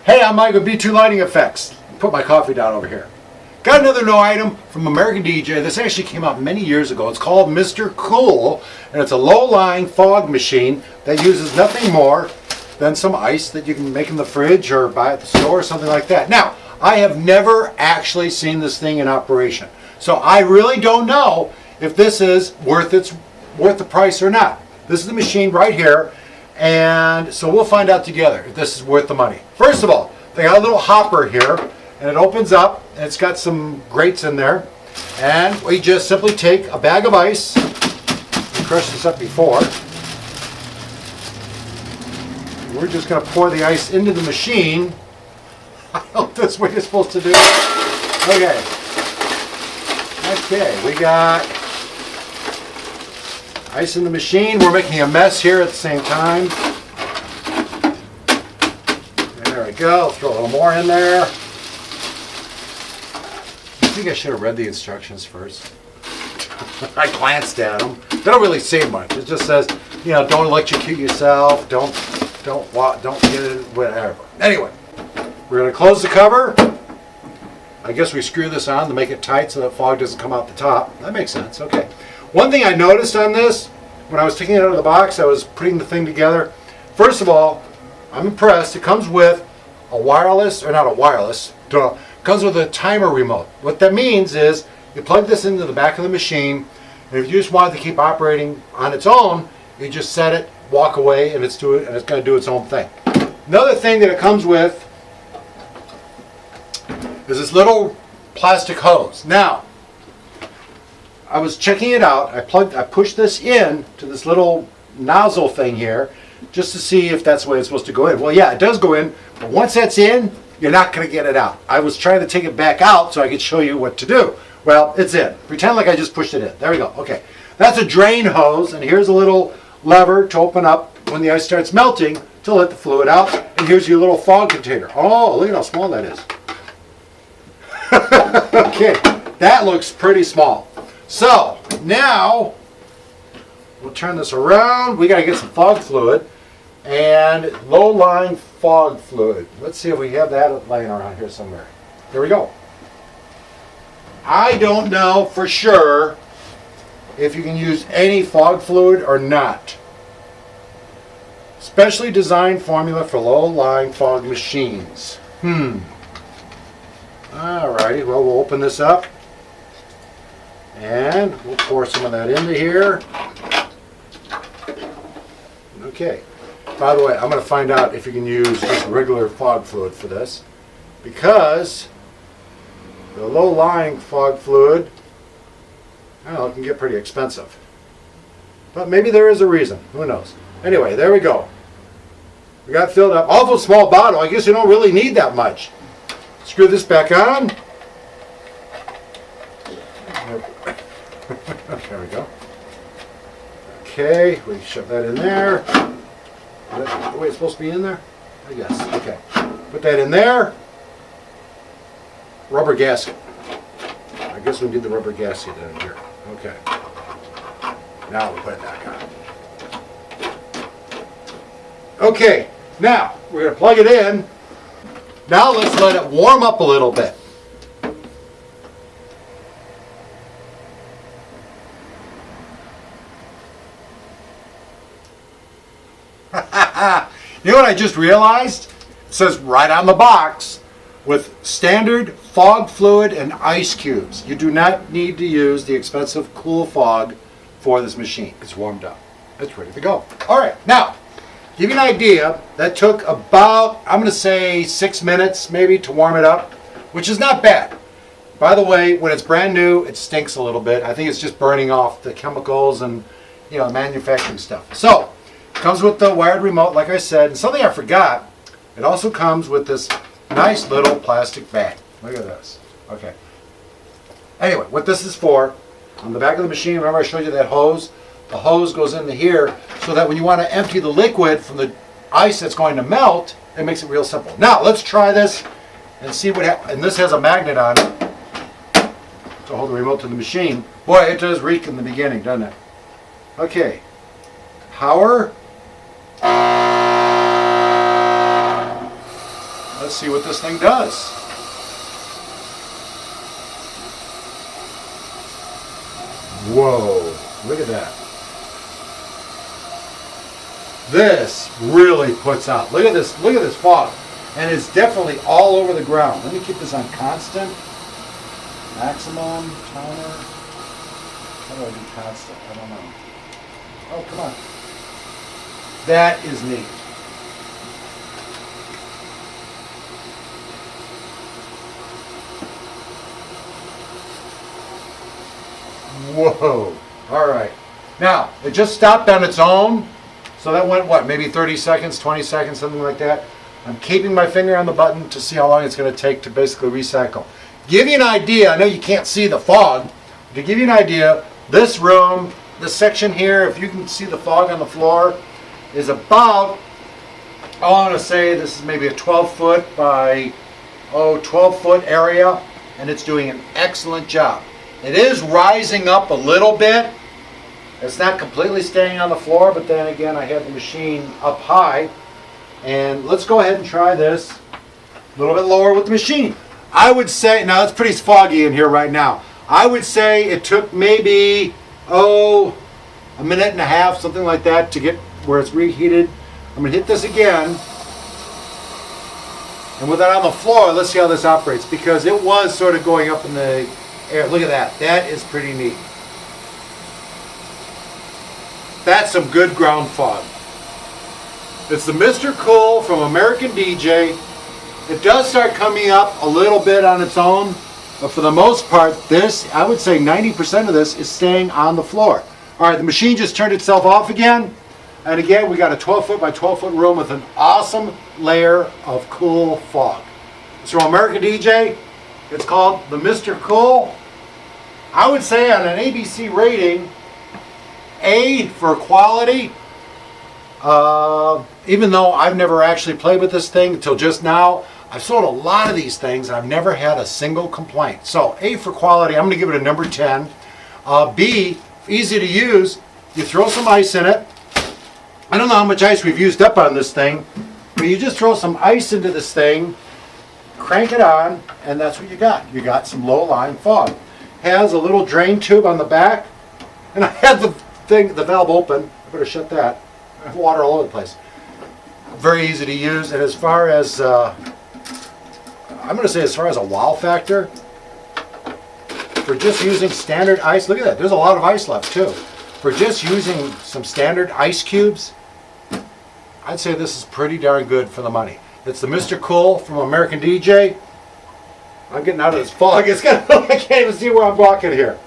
Hey, I'm Mike with B2 Lighting Effects. Put my coffee down over here. Got another new item from American DJ. This actually came out many years ago. It's called Mr. Kool, and it's a low-lying fog machine that uses nothing more than some ice that you can make in the fridge or buy at the store or something like that. Now, I have never actually seen this thing in operation, so I really don't know if this is worth the price or not. This is the machine right here. And so we'll find out together if this is worth the money. First of all, they got a little hopper here, and it opens up, and it's got some grates in there. And we just simply take a bag of ice. We crushed this up before. We're just going to pour the ice into the machine. I hope that's what you're supposed to do. Okay. Okay, we got ice in the machine. We're making a mess here at the same time. There we go. Throw a little more in there. I think I should have read the instructions first. I glanced at them. They don't really say much. It just says, you know, don't electrocute yourself. Don't get it, whatever. Anyway, we're going to close the cover. I guess we screw this on to make it tight so that fog doesn't come out the top. That makes sense. Okay. One thing I noticed on this, when I was taking it out of the box, I was putting the thing together. First of all, I'm impressed. It comes with a wireless, or not a wireless, it comes with a timer remote. What that means is you plug this into the back of the machine, and if you just want it to keep operating on its own, you just set it, walk away, and it's going to do its own thing. Another thing that it comes with is this little plastic hose. Now, I was checking it out. I pushed this in to this little nozzle thing here just to see if that's the way it's supposed to go in. Well, yeah, it does go in, but once that's in, you're not going to get it out. I was trying to take it back out so I could show you what to do. Well, it's in. Pretend like I just pushed it in. There we go. Okay. That's a drain hose, and here's a little lever to open up when the ice starts melting to let the fluid out. And here's your little fog container. Oh, look at how small that is. Okay, that looks pretty small. So, now, we'll turn this around. We got to get some fog fluid and low-lying fog fluid. Let's see if we have that laying around here somewhere. Here we go. I don't know for sure if you can use any fog fluid or not. Specially designed formula for low-lying fog machines. Alrighty, well, we'll open this up. And we'll pour some of that into here. Okay. By the way, I'm going to find out if you can use just regular fog fluid for this, because the low-lying fog fluid, I don't know, it can get pretty expensive. But maybe there is a reason. Who knows? Anyway, there we go. We got filled up. Awful small bottle. I guess you don't really need that much. Screw this back on. There we go. Okay, we shove that in there. Is that the way it's supposed to be in there? I guess. Okay. Put that in there. Rubber gasket. I guess we need the rubber gasket in here. Okay. Now we put it back on. Okay. Now, we're going to plug it in. Now let's let it warm up a little bit. You know what I just realized? It says right on the box, with standard fog fluid and ice cubes. You do not need to use the expensive Kool fog for this machine. It's warmed up. It's ready to go. All right, now, give you an idea, that took about, I'm going to say 6 minutes maybe to warm it up, which is not bad. By the way, when it's brand new, it stinks a little bit. I think it's just burning off the chemicals and, you know, manufacturing stuff. So, comes with the wired remote, like I said. And something I forgot, it also comes with this nice little plastic bag. Look at this. Okay. Anyway, what this is for, on the back of the machine, remember I showed you that hose? The hose goes into here so that when you want to empty the liquid from the ice that's going to melt, it makes it real simple. Now, let's try this and see what happens. And this has a magnet on it to hold the remote to the machine. Boy, it does reek in the beginning, doesn't it? Okay. Power. Let's see what this thing does. Whoa, look at that. This really puts out. Look at this fog. And it's definitely all over the ground. Let me keep this on constant. Maximum, timer. How do I do constant? I don't know. Oh, come on. That is neat. Whoa. All right. Now, it just stopped on its own. So that went, what, maybe 30 seconds, 20 seconds, something like that. I'm keeping my finger on the button to see how long it's going to take to basically recycle. Give you an idea, I know you can't see the fog. To give you an idea, this room, this section here, if you can see the fog on the floor, is about, I want to say this is maybe a 12-foot by 12-foot area, and it's doing an excellent job. It is rising up a little bit. It's not completely staying on the floor, but then again, I have the machine up high. And let's go ahead and try this a little bit lower with the machine. I would say, now it's pretty foggy in here right now. I would say it took maybe, a minute and a half, something like that, to get where it's reheated. I'm going to hit this again. And with that on the floor, let's see how this operates, because it was sort of going up in the air. Look at that. That is pretty neat. That's some good ground fog. It's the Mr. Kool from American DJ. It does start coming up a little bit on its own, but for the most part, this, I would say 90% of this is staying on the floor. All right, the machine just turned itself off again. And again, we got a 12-foot by 12-foot room with an awesome layer of cool fog. It's from American DJ. It's called the Mr. Kool. I would say on an ABC rating, A for quality. Even though I've never actually played with this thing until just now, I've sold a lot of these things. I've never had a single complaint. So A for quality, I'm going to give it a number 10. B, easy to use. You throw some ice in it. I don't know how much ice we've used up on this thing, but you just throw some ice into this thing, crank it on, and that's what you got. You got some low-lying fog. Has a little drain tube on the back, and I had the valve open. I better shut that. I have water all over the place. Very easy to use, and as far as I'm going to say, as far as a wow factor, for just using standard ice, look at that. There's a lot of ice left too. For just using some standard ice cubes, I'd say this is pretty darn good for the money. It's the Mr. Kool from American DJ. I'm getting out of this fog. It's kind of, I can't even see where I'm walking here.